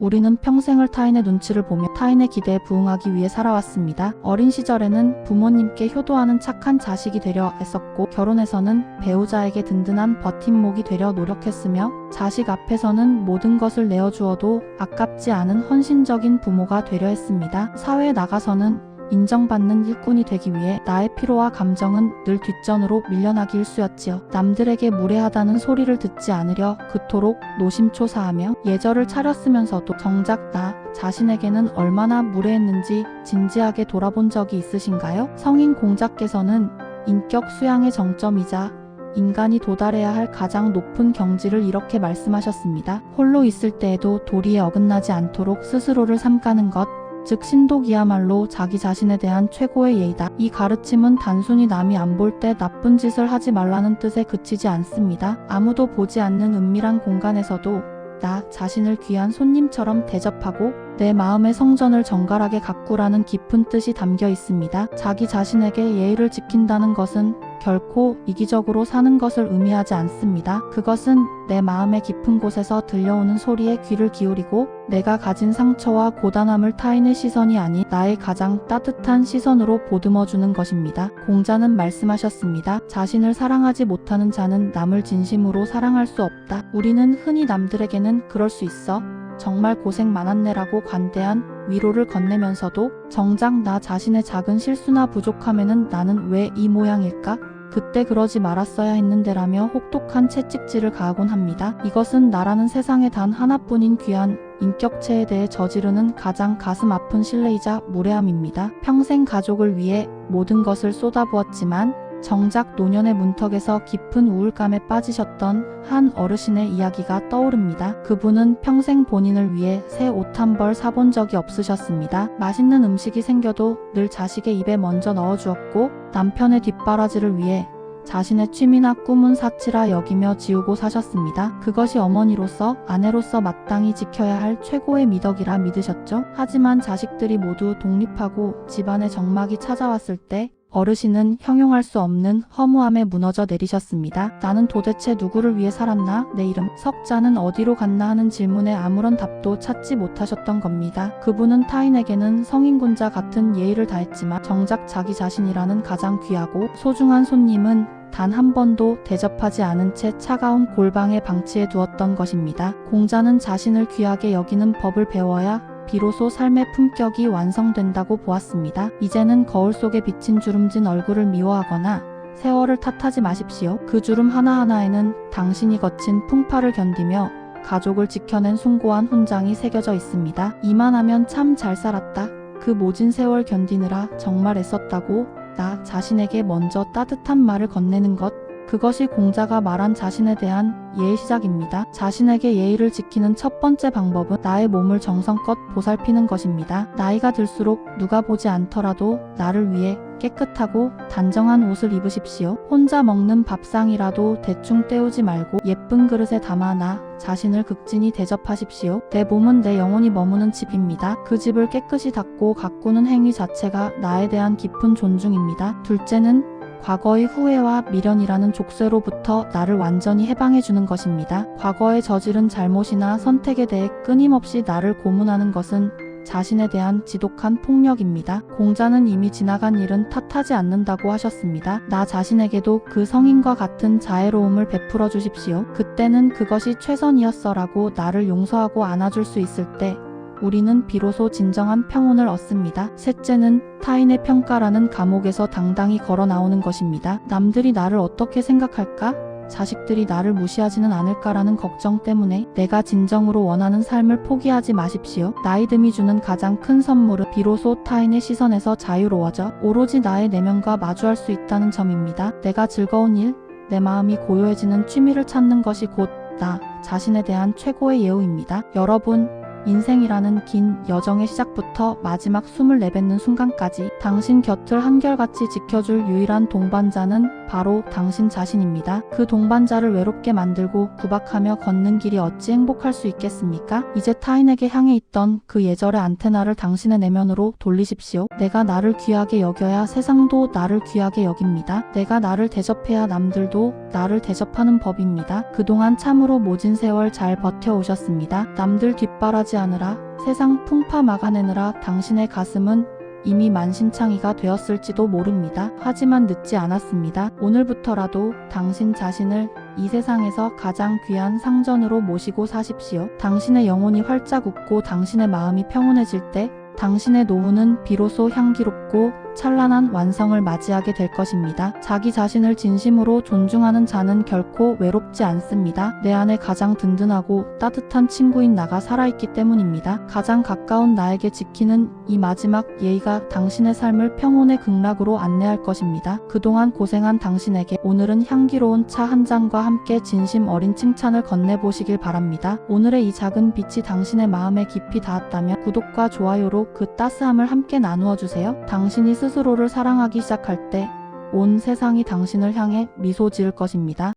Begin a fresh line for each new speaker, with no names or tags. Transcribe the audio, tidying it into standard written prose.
우리는 평생을 타인의 눈치를 보며 타인의 기대에 부응하기 위해 살아왔습니다. 어린 시절에는 부모님께 효도하는 착한 자식이 되려 애썼고, 결혼해서는 배우자에게 든든한 버팀목이 되려 노력했으며, 자식 앞에서는 모든 것을 내어주어도 아깝지 않은 헌신적인 부모가 되려 했습니다. 사회에 나가서는 인정받는 일꾼이 되기 위해 나의 피로와 감정은 늘 뒷전으로 밀려나기 일쑤였지요. 남들에게 무례하다는 소리를 듣지 않으려 그토록 노심초사하며 예절을 차렸으면서도 정작 나 자신에게는 얼마나 무례했는지 진지하게 돌아본 적이 있으신가요? 성인 공자께서는 인격 수양의 정점이자 인간이 도달해야 할 가장 높은 경지를 이렇게 말씀하셨습니다. 홀로 있을 때에도 도리에 어긋나지 않도록 스스로를 삼가는 것, 즉 신독이야말로 자기 자신에 대한 최고의 예의다. 이 가르침은 단순히 남이 안 볼 때 나쁜 짓을 하지 말라는 뜻에 그치지 않습니다. 아무도 보지 않는 은밀한 공간에서도 나 자신을 귀한 손님처럼 대접하고 내 마음의 성전을 정갈하게 가꾸라는 깊은 뜻이 담겨 있습니다. 자기 자신에게 예의를 지킨다는 것은 결코 이기적으로 사는 것을 의미하지 않습니다. 그것은 내 마음의 깊은 곳에서 들려오는 소리에 귀를 기울이고 내가 가진 상처와 고단함을 타인의 시선이 아닌 나의 가장 따뜻한 시선으로 보듬어주는 것입니다. 공자는 말씀하셨습니다. 자신을 사랑하지 못하는 자는 남을 진심으로 사랑할 수 없다. 우리는 흔히 남들에게는 그럴 수 있어, 정말 고생 많았네라고 관대한 위로를 건네면서도 정작 나 자신의 작은 실수나 부족함에는 나는 왜 이 모양일까? 그때 그러지 말았어야 했는데라며 혹독한 채찍질을 가하곤 합니다. 이것은 나라는 세상에 단 하나뿐인 귀한 인격체에 대해 저지르는 가장 가슴 아픈 신뢰이자 무례함입니다. 평생 가족을 위해 모든 것을 쏟아부었지만 정작 노년의 문턱에서 깊은 우울감에 빠지셨던 한 어르신의 이야기가 떠오릅니다. 그분은 평생 본인을 위해 새 옷 한 벌 사본 적이 없으셨습니다. 맛있는 음식이 생겨도 늘 자식의 입에 먼저 넣어주었고, 남편의 뒷바라지를 위해 자신의 취미나 꿈은 사치라 여기며 지우고 사셨습니다. 그것이 어머니로서, 아내로서 마땅히 지켜야 할 최고의 미덕이라 믿으셨죠. 하지만 자식들이 모두 독립하고 집안의 정막이 찾아왔을 때 어르신은 형용할 수 없는 허무함에 무너져 내리셨습니다. 나는 도대체 누구를 위해 살았나? 내 이름 석자는 어디로 갔나 하는 질문에 아무런 답도 찾지 못하셨던 겁니다. 그분은 타인에게는 성인군자 같은 예의를 다했지만 정작 자기 자신이라는 가장 귀하고 소중한 손님은 단 한 번도 대접하지 않은 채 차가운 골방에 방치해 두었던 것입니다. 공자는 자신을 귀하게 여기는 법을 배워야 비로소 삶의 품격이 완성된다고 보았습니다. 이제는 거울 속에 비친 주름진 얼굴을 미워하거나 세월을 탓하지 마십시오. 그 주름 하나하나에는 당신이 거친 풍파를 견디며 가족을 지켜낸 숭고한 훈장이 새겨져 있습니다. 이만하면 참 잘 살았다. 그 모진 세월 견디느라 정말 애썼다고 나 자신에게 먼저 따뜻한 말을 건네는 것, 그것이 공자가 말한 자신에 대한 예의 시작입니다. 자신에게 예의를 지키는 첫 번째 방법은 나의 몸을 정성껏 보살피는 것입니다. 나이가 들수록 누가 보지 않더라도 나를 위해 깨끗하고 단정한 옷을 입으십시오. 혼자 먹는 밥상이라도 대충 때우지 말고 예쁜 그릇에 담아 나 자신을 극진히 대접하십시오. 내 몸은 내 영혼이 머무는 집입니다. 그 집을 깨끗이 닦고 가꾸는 행위 자체가 나에 대한 깊은 존중입니다. 둘째는 과거의 후회와 미련이라는 족쇄로부터 나를 완전히 해방해주는 것입니다. 과거에 저지른 잘못이나 선택에 대해 끊임없이 나를 고문하는 것은 자신에 대한 지독한 폭력입니다. 공자는 이미 지나간 일은 탓하지 않는다고 하셨습니다. 나 자신에게도 그 성인과 같은 자애로움을 베풀어 주십시오. 그때는 그것이 최선이었어라고 나를 용서하고 안아줄 수 있을 때 우리는 비로소 진정한 평온을 얻습니다. 셋째는 타인의 평가라는 감옥에서 당당히 걸어 나오는 것입니다. 남들이 나를 어떻게 생각할까? 자식들이 나를 무시하지는 않을까라는 걱정 때문에 내가 진정으로 원하는 삶을 포기하지 마십시오. 나이듦이 주는 가장 큰 선물은 비로소 타인의 시선에서 자유로워져 오로지 나의 내면과 마주할 수 있다는 점입니다. 내가 즐거운 일, 내 마음이 고요해지는 취미를 찾는 것이 곧 나 자신에 대한 최고의 예우입니다. 여러분, 인생이라는 긴 여정의 시작부터 마지막 숨을 내뱉는 순간까지 당신 곁을 한결같이 지켜줄 유일한 동반자는 바로 당신 자신입니다. 그 동반자를 외롭게 만들고 구박하며 걷는 길이 어찌 행복할 수 있겠습니까? 이제 타인에게 향해 있던 그 예절의 안테나를 당신의 내면으로 돌리십시오. 내가 나를 귀하게 여겨야 세상도 나를 귀하게 여깁니다. 내가 나를 대접해야 남들도 나를 대접하는 법입니다. 그동안 참으로 모진 세월 잘 버텨오셨습니다. 남들 뒷바라지하느라 세상 풍파 막아내느라 당신의 가슴은 이미 만신창이가 되었을지도 모릅니다. 하지만 늦지 않았습니다. 오늘부터라도 당신 자신을 이 세상에서 가장 귀한 상전으로 모시고 사십시오. 당신의 영혼이 활짝 웃고 당신의 마음이 평온해질 때 당신의 노후는 비로소 향기롭고 찬란한 완성을 맞이하게 될 것입니다. 자기 자신을 진심으로 존중하는 자는 결코 외롭지 않습니다. 내 안에 가장 든든하고 따뜻한 친구인 나가 살아있기 때문입니다. 가장 가까운 나에게 지키는 이 마지막 예의가 당신의 삶을 평온의 극락으로 안내할 것입니다. 그동안 고생한 당신에게 오늘은 향기로운 차 한 잔과 함께 진심 어린 칭찬을 건네보시길 바랍니다. 오늘의 이 작은 빛이 당신의 마음에 깊이 닿았다면 구독과 좋아요로 그 따스함을 함께 나누어 주세요. 당신이 스스로를 사랑하기 시작할 때 온 세상이 당신을 향해 미소 지을 것입니다.